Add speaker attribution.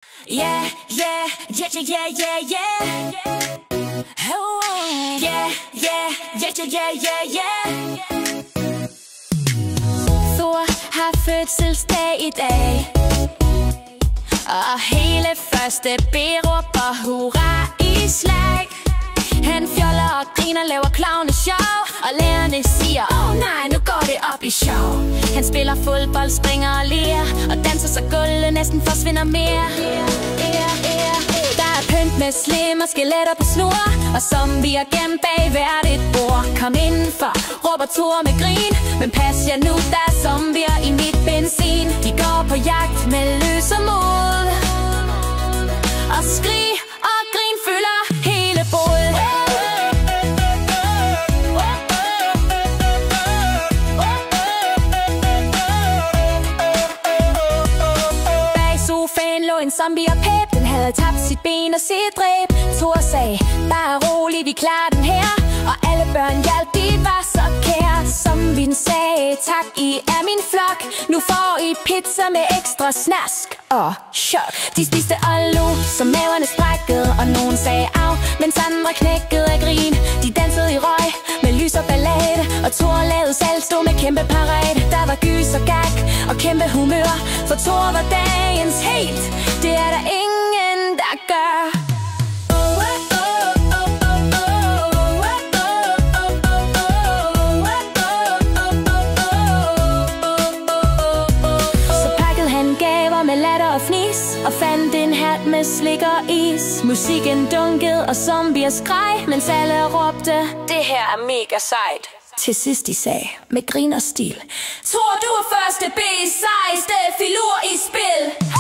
Speaker 1: Yeah, yeah, yeah, yeah, yeah, yeah. Oh, yeah, yeah, yeah, yeah, yeah, yeah. Thor har fødselsdag i dag, og hele første B råber hurra i slag. Han fjoller og griner, laver klovneshow, og lærerne siger, nej, nu går det op i show. Han spiller fodbold, springer og ler, og danser så gulvet næsten forsvinder mere. Der er pynt med slim og skeletter på snor, og zombier gemt bag hvert et bord. Kom indenfor, råber Thor med grin, men pas jer nu, der er zombier i mit benzin. De går på jagt med løs og mod, og skrig og grin fylder hele båden. En zombie og Pep, den havde tabt sit ben og sit dræb. Thor sagde, bare rolig, vi klarer den her. Og alle børn hjalp, de var så kære. Zombien sagde, tak, I er min flok. Nu får I pizza med ekstra snask og chok. De spiste Ollo, så maverne sprækkede, og nogen sagde af, mens andre knækkede af grin. De dansede i røg med lys og ballade, og Thor lavede salto med kæmpe parade. Der var gys og gag og kæmpe humør, for Thor var dagens helt. Det er der ingen, der gør. Så pakkede han gaver med latter og fnis, og fandt en hat med slik og is. Musikken dunkede, og zombier skreg, mens alle råbte, det her er mega sejt. Til sidst de sagde, med grin og stil, Thor, du er første B, sejste filur i spil.